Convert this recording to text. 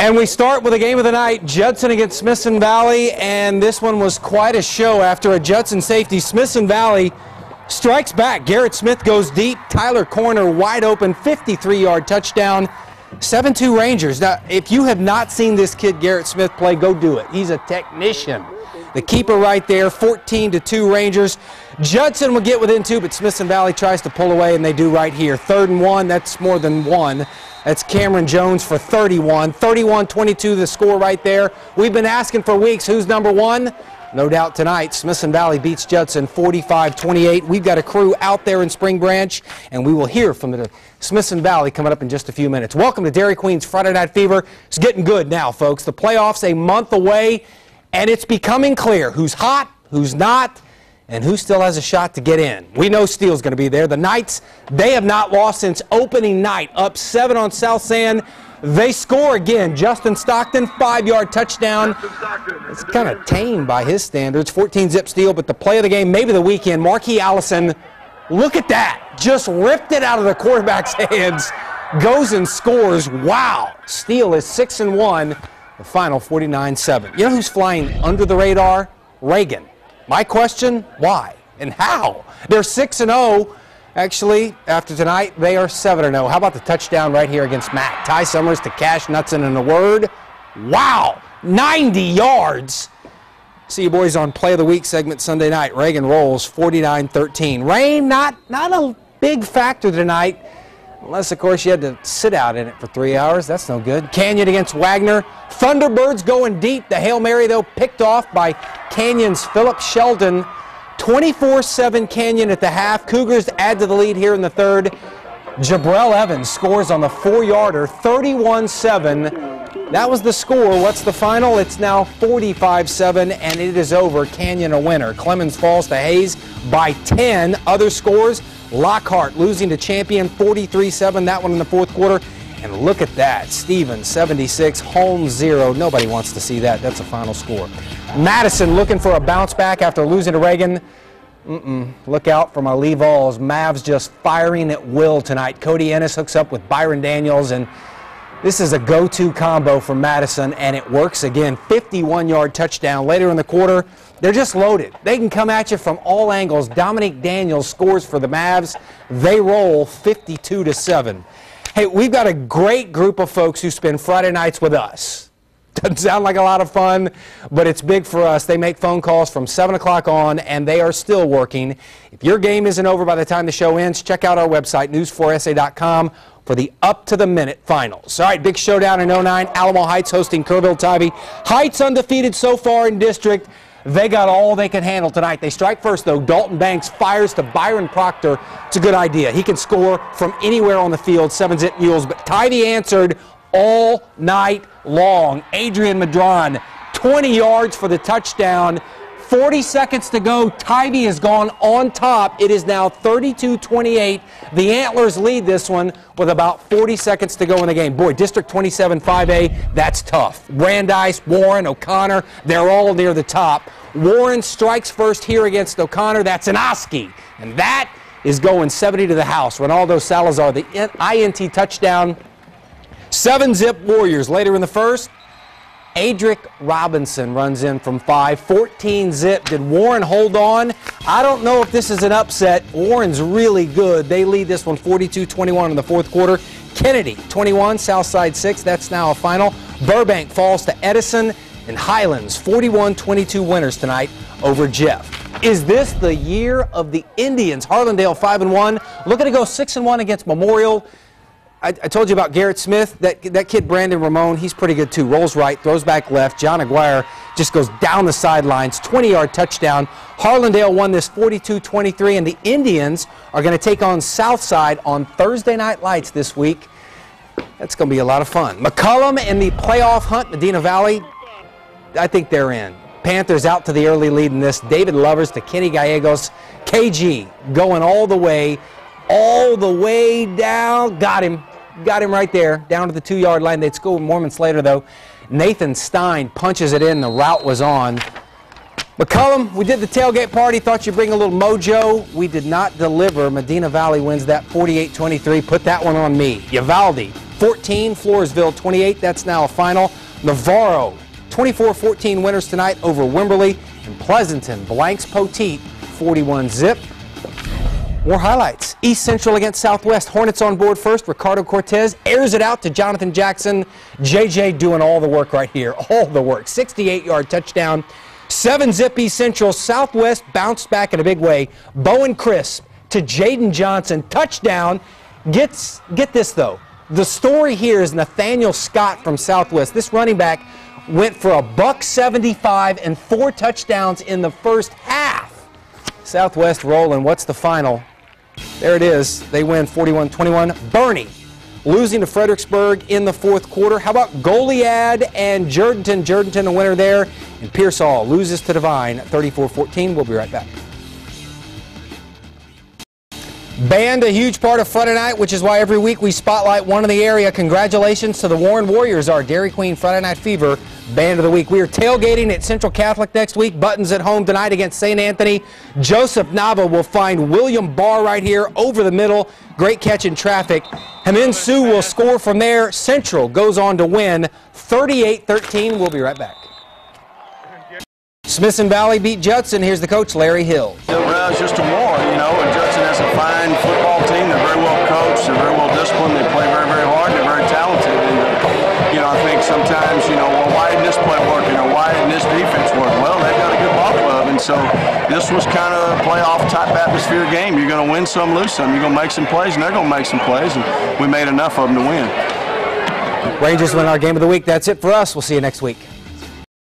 And we start with a game of the night, Judson against Smithson Valley, and this one was quite a show. After a Judson safety, Smithson Valley strikes back. Garrett Smith goes deep, Tyler Corner wide open, 53-yard touchdown, 7-2 Rangers. Now, if you have not seen this kid Garrett Smith play, go do it. He's a technician. The keeper right there, 14-2 Rangers. Judson will get within 2, but Smithson Valley tries to pull away, and they do right here. 3rd and 1, that's more than 1. That's Cameron Jones for 31. 31-22 the score right there. We've been asking for weeks who's number 1. No doubt tonight, Smithson Valley beats Judson 45-28. We've got a crew out there in Spring Branch, and we will hear from the Smithson Valley coming up in just a few minutes. Welcome to Dairy Queen's Friday Night Fever. It's getting good now, folks. The playoffs a month away, and it's becoming clear who's hot, who's not, and who still has a shot to get in. We know Steele's going to be there. The Knights, they have not lost since opening night. Up 7 on Southside. They score again. Justin Stockton, 5-yard touchdown. It's kind of tame by his standards. 14-zip Steele, but the play of the game, maybe the weekend, Marquis Allison, look at that. Just ripped it out of the quarterback's hands. Goes and scores. Wow. Steele is 6-1. The final 49-7. You know who's flying under the radar? Reagan. My question, why and how? They're 6-0. Actually, after tonight, they are 7-0. How about the touchdown right here against Matt? Ty Summers to Cash Knutson in a word. Wow, 90 yards. See you boys on Play of the Week segment Sunday night. Reagan rolls 49-13. Rain, not a big factor tonight. Unless, of course, you had to sit out in it for 3 hours. That's no good. Canyon against Wagner. Thunderbirds going deep. The Hail Mary, though, picked off by Canyon's Philip Sheldon. 24-7 Canyon at the half. Cougars add to the lead here in the third. Jabrell Evans scores on the 4-yarder. 31-7. That was the score. What's the final? It's now 45-7, and it is over. Canyon a winner. Clemens falls to Hayes by 10. Other scores, Lockhart losing to Champion 43-7, that one in the fourth quarter. And look at that, Stevens 76, Holmes 0. Nobody wants to see that. That's a final score. Madison looking for a bounce back after losing to Reagan. Look out for my Lee Vols. Mavs just firing at will tonight. Cody Ennis hooks up with Byron Daniels, and this is a go-to combo for Madison, and it works again. 51-yard touchdown later in the quarter. They're just loaded. They can come at you from all angles. Dominique Daniels scores for the Mavs. They roll 52-7. Hey, we've got a great group of folks who spend Friday nights with us. Doesn't sound like a lot of fun, but it's big for us. They make phone calls from 7 o'clock on, and they are still working. If your game isn't over by the time the show ends, check out our website, news4sa.com, for the up-to-the-minute finals. All right, big showdown in 09. Alamo Heights hosting Kerrville Tivy. Heights undefeated so far in district. They got all they can handle tonight. They strike first, though. Dalton Banks fires to Byron Proctor. It's a good idea. He can score from anywhere on the field, 7-zip mules. But Tivy answered all night long. Adrian Madron, 20 yards for the touchdown. 40 seconds to go. Tivy has gone on top. It is now 32-28. The Antlers lead this one with about 40 seconds to go in the game. Boy, District 27 5A, that's tough. Brandeis, Warren, O'Connor, they're all near the top. Warren strikes first here against O'Connor. That's an Oski. And that is going 70 to the house. Ronaldo Salazar, the INT touchdown. 7-zip Warriors later in the first. Adric Robinson runs in from 5, 14-zip. Did Warren hold on? I don't know if this is an upset. Warren's really good. They lead this one 42-21 in the fourth quarter. Kennedy, 21, Southside 6. That's now a final. Burbank falls to Edison, and Highlands, 41-22 winners tonight over Jeff. Is this the year of the Indians? Harlandale 5-1. Looking to go 6-1 against Memorial. I told you about Garrett Smith. That kid Brandon Ramon, he's pretty good too. Rolls right, throws back left. John Aguirre just goes down the sidelines. 20-yard touchdown. Harlandale won this 42-23, and the Indians are going to take on Southside on Thursday Night Lights this week. That's going to be a lot of fun. McCullum in the playoff hunt, Medina Valley, I think they're in. Panthers out to the early lead in this. David Lovers to Kenny Gallegos. KG going all the way down. Got him right there, down to the 2-yard line. They'd score moments later, though. Nathan Stein punches it in. The route was on. McCullum, we did the tailgate party. Thought you'd bring a little mojo. We did not deliver. Medina Valley wins that 48-23. Put that one on me. Uvalde, 14, Floresville 28. That's now a final. Navarro 24-14 winners tonight over Wimberley, and Pleasanton blanks Poteet 41-zip. More highlights. East Central against Southwest. Hornets on board first. Ricardo Cortez airs it out to Jonathan Jackson. JJ doing all the work right here. All the work. 68-yard touchdown. 7-zip East Central. Southwest bounced back in a big way. Bowen Crisp to Jaden Johnson. Touchdown. Get this, though. The story here is Nathaniel Scott from Southwest. This running back went for $175 and 4 touchdowns in the first half. Southwest rolling. What's the final? There it is. They win 41-21. Boerne losing to Fredericksburg in the fourth quarter. How about Goliad and Judson? Judson a winner there. And Pearsall loses to Divine 34-14. We'll be right back. Band, a huge part of Friday night, which is why every week we spotlight one in the area. Congratulations to the Warren Warriors, our Dairy Queen Friday Night Fever Band of the Week. We are tailgating at Central Catholic next week. Buttons at home tonight against St. Anthony. Joseph Nava will find William Barr right here over the middle. Great catch in traffic. Hemin Sue will score from there. Central goes on to win 38-13. We'll be right back. Smithson Valley beat Judson. Here's the coach, Larry Hill. Well, it's just a war, you know, and Judson has a fine football team. They're very well coached. They're very well disciplined. They play very, very hard. They're very talented. And, you know, I think sometimes, you know, well, why didn't this play work? You know, why didn't this defense work? Well, they've got a good ball club, and so this was kind of a playoff-type atmosphere game. You're going to win some, lose some. You're going to make some plays, and they're going to make some plays, and we made enough of them to win. Rangers win our game of the week. That's it for us. We'll see you next week.